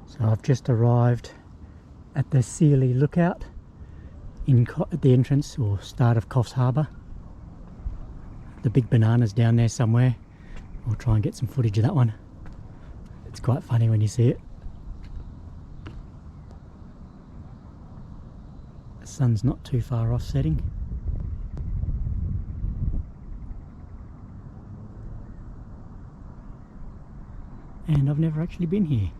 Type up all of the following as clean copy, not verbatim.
So I've just arrived at the Sealy Lookout at the entrance or start of Coffs Harbour. The big banana's down there somewhere. I'll try and get some footage of that one. It's quite funny when you see it. The sun's not too far off setting. And I've never actually been here.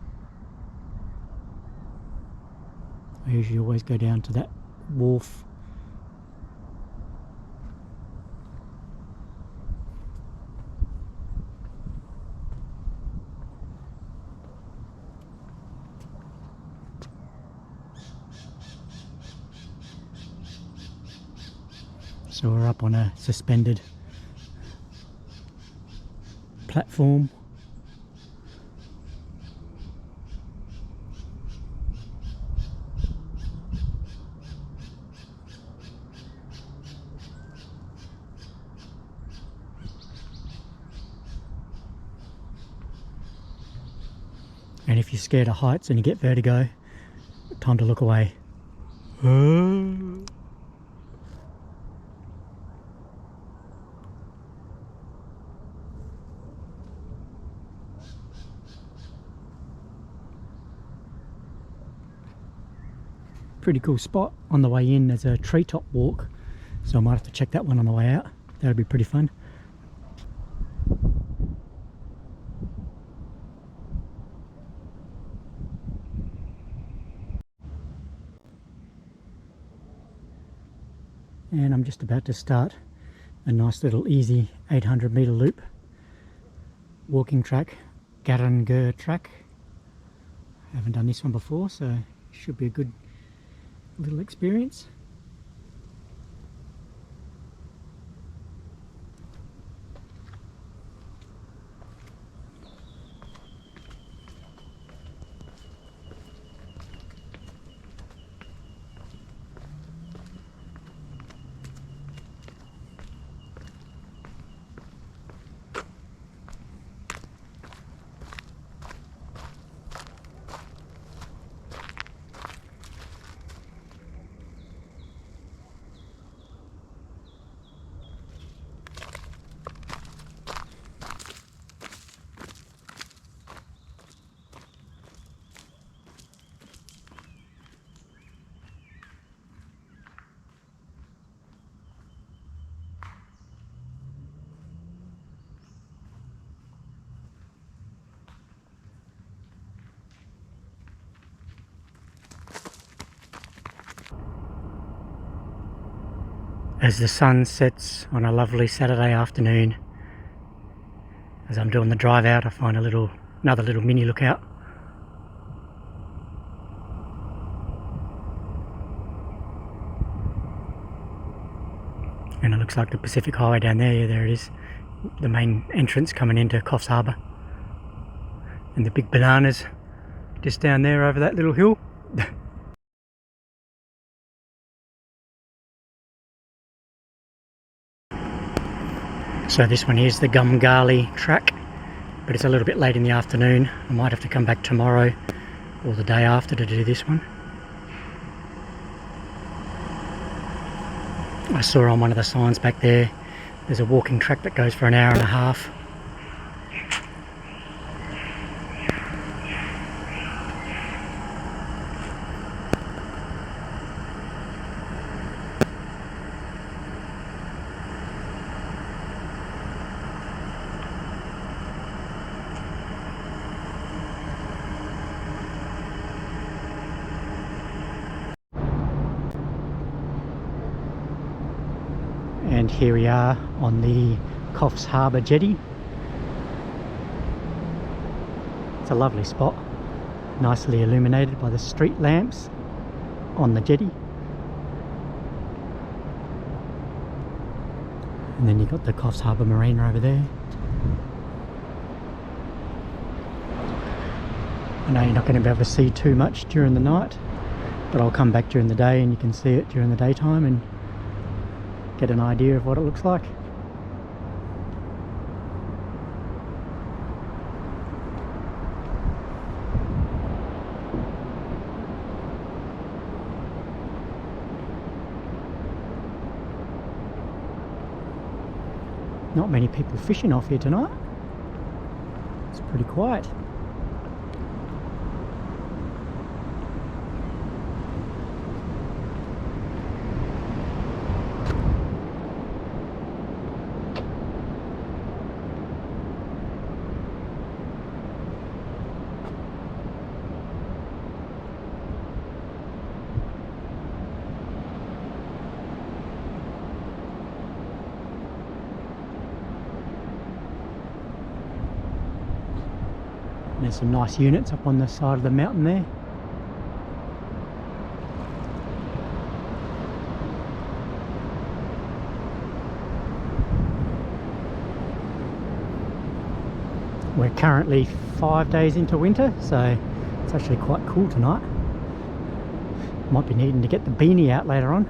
I usually always go down to that wharf. So we're up on a suspended platform. And if you're scared of heights and you get vertigo, time to look away. Pretty cool spot. On the way in there's a treetop walk, so I might have to check that one on the way out. That'll be pretty fun. And I'm just about to start a nice little easy 800-metre loop walking track, Garanger track. I haven't done this one before, so it should be a good little experience. As the sun sets on a lovely Saturday afternoon, as I'm doing the drive out, I find another little mini lookout. And it looks like the Pacific Highway down there. Yeah, there it is. The main entrance coming into Coffs Harbour. And the big bananas just down there over that little hill. So this one here's the Gumgali track, but it's a little bit late in the afternoon. I might have to come back tomorrow or the day after to do this one. I saw on one of the signs back there, there's a walking track that goes for an hour and a half. And here we are on the Coffs Harbour jetty. It's a lovely spot, nicely illuminated by the street lamps on the jetty. And then you've got the Coffs Harbour Marina over there. I know you're not going to be able to see too much during the night, but I'll come back during the day and you can see it during the daytime and get an idea of what it looks like. Not many people fishing off here tonight. It's pretty quiet. There's some nice units up on the side of the mountain there. We're currently 5 days into winter, so it's actually quite cool tonight. Might be needing to get the beanie out later on.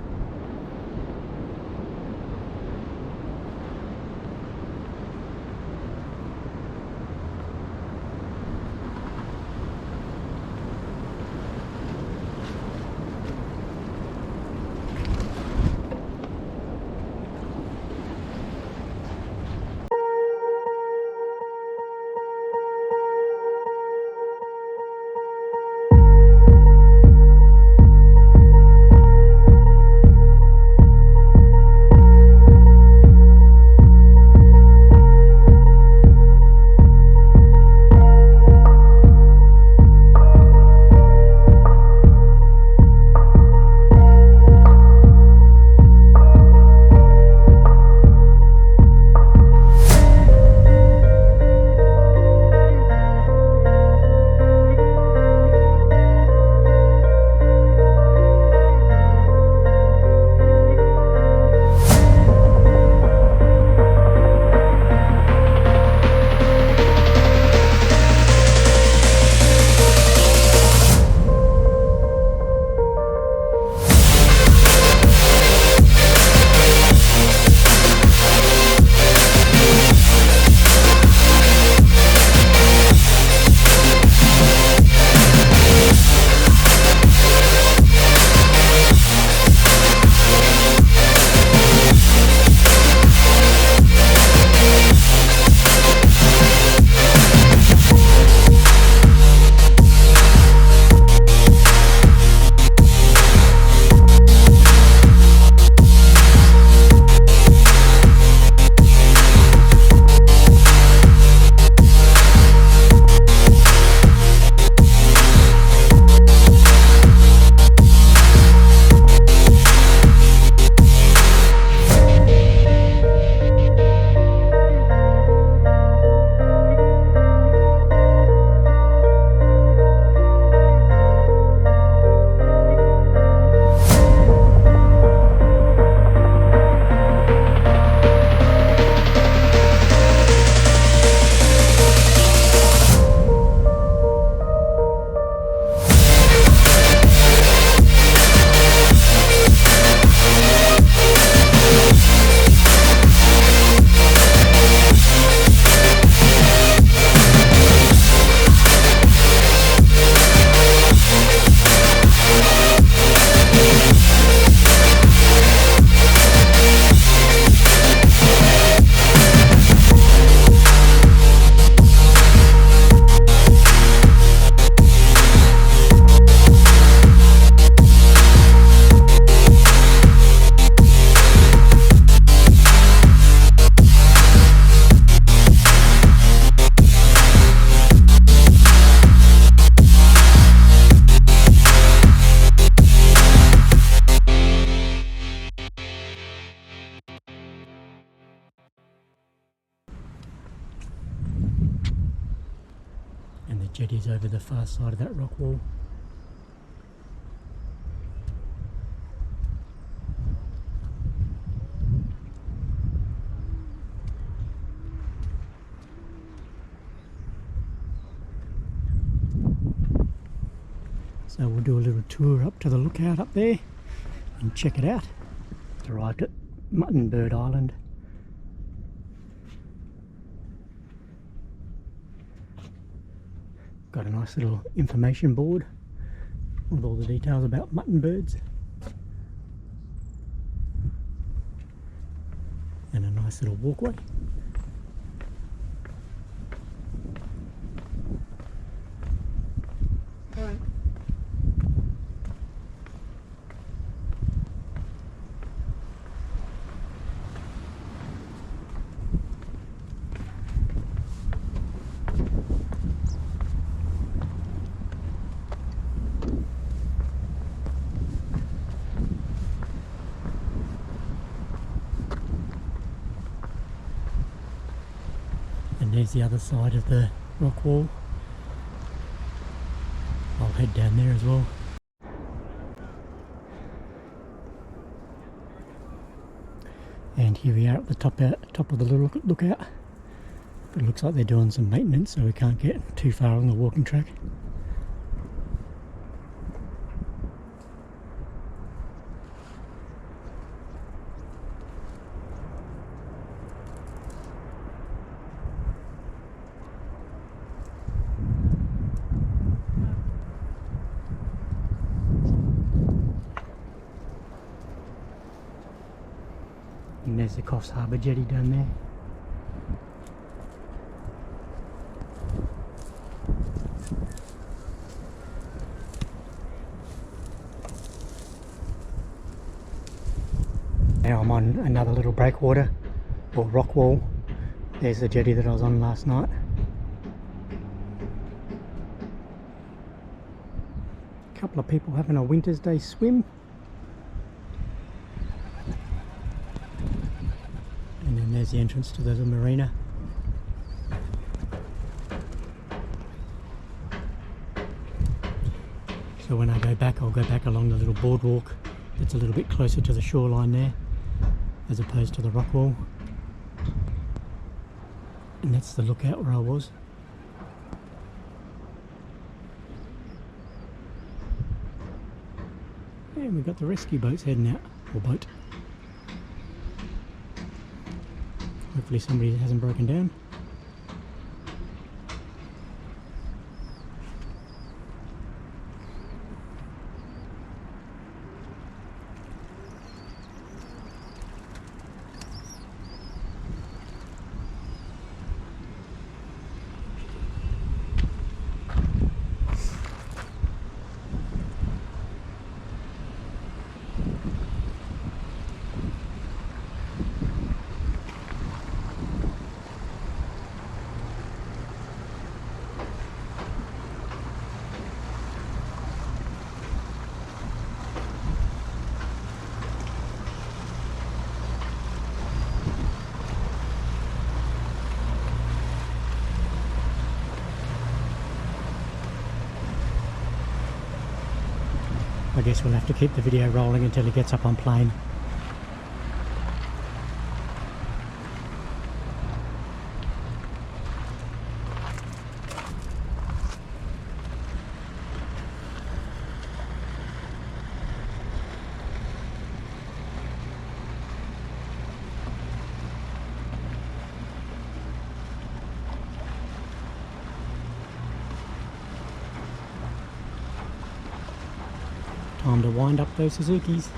Jetty's over the far side of that rock wall. So we'll do a little tour up to the lookout up there and check it out. It's arrived at Muttonbird Island. Got a nice little information board with all the details about mutton birds. And a nice Nice little walkway. And there's the other side of the rock wall. I'll head down there as well. And here we are at the top of the little lookout. But it looks like they're doing some maintenance, so we can't get too far on the walking track. And there's the Coffs Harbour jetty down there. Now I'm on another little breakwater or rock wall. There's the jetty that I was on last night. A couple of people having a winter's day swim. And then there's the entrance to the little marina. So when I go back, I'll go back along the little boardwalk that's a little bit closer to the shoreline there, as opposed to the rock wall. And that's the lookout where I was. And we've got the rescue boats heading out, or boat. Hopefully somebody hasn't broken down. I guess we'll have to keep the video rolling until he gets up on plane. Time to wind up those Suzukis.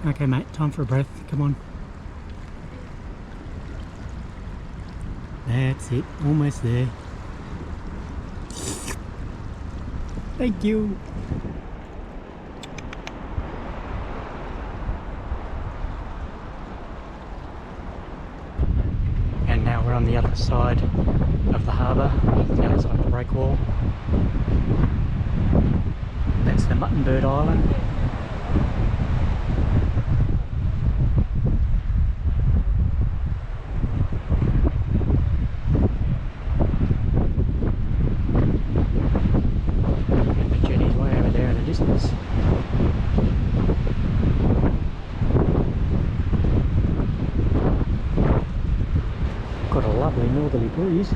Okay mate, time for a breath, come on. That's it, almost there. Thank you. And now we're on the other side of the harbour, the other side of the break wall. That's the Muttonbird Island. And the jetty's way over there in the distance. Got a lovely northerly breeze.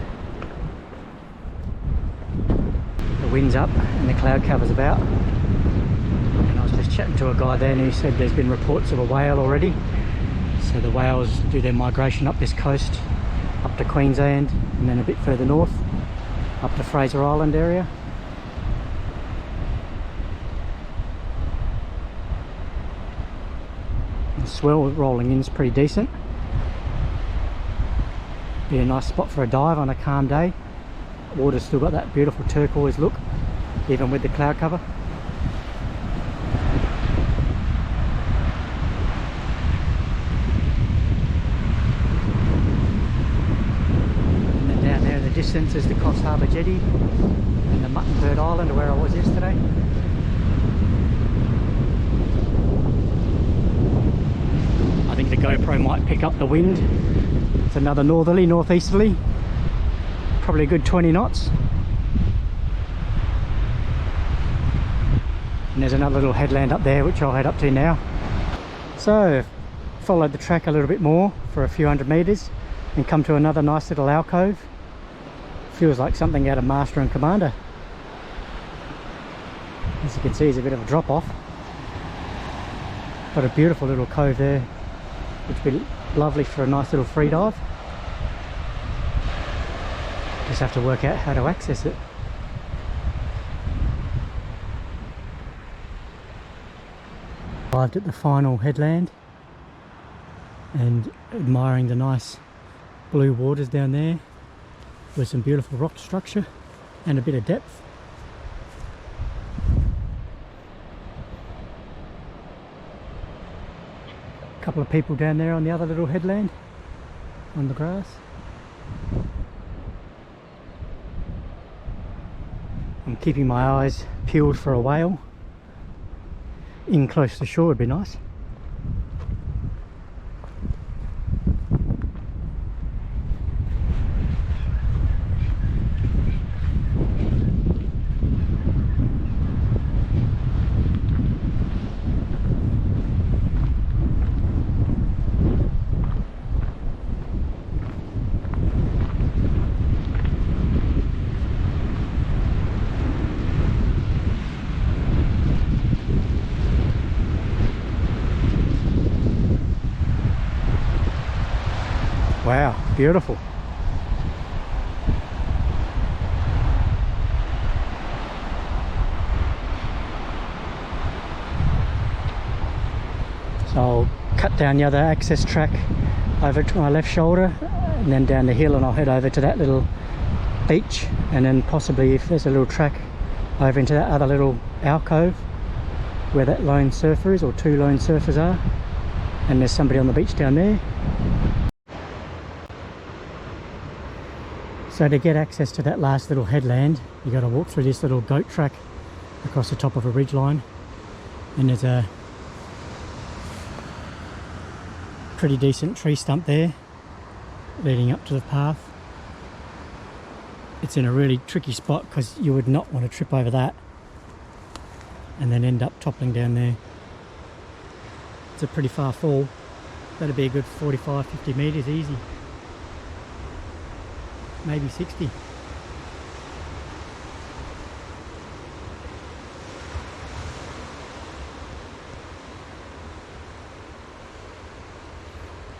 The wind's up and the cloud cover's about. And I was just chatting to a guy there and he said there's been reports of a whale already. So the whales do their migration up this coast, up to Queensland and then a bit further north, up to Fraser Island area. The swell rolling in is pretty decent. Be a nice spot for a dive on a calm day. Water's still got that beautiful turquoise look, even with the cloud cover. And then down there in the distance is the Coffs Harbour jetty and the Muttonbird Island where I was yesterday. I think the GoPro might pick up the wind. It's another northerly, northeasterly. Probably a good 20 knots. And there's another little headland up there which I'll head up to now. So followed the track a little bit more for a few hundred metres and come to another nice little alcove. Feels like something out of Master and Commander. As you can see, it's a bit of a drop off. Got a beautiful little cove there, which would be lovely for a nice little free dive. Just have to work out how to access it. Arrived at the final headland and admiring the nice blue waters down there with some beautiful rock structure and a bit of depth. A couple of people down there on the other little headland on the grass. I'm keeping my eyes peeled for a whale. In close to shore would be nice. Wow, beautiful. So I'll cut down the other access track over to my left shoulder and then down the hill, and I'll head over to that little beach, and then possibly if there's a little track over into that other little alcove where that lone surfer is, or two lone surfers are, and there's somebody on the beach down there. So to get access to that last little headland, you got to walk through this little goat track across the top of a ridgeline, and there's a pretty decent tree stump there leading up to the path. It's in a really tricky spot because you would not want to trip over that and then end up toppling down there. It's a pretty far fall. That'd be a good 45-50 metres easy. Maybe 60.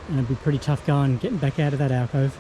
And it'd be pretty tough going getting back out of that alcove.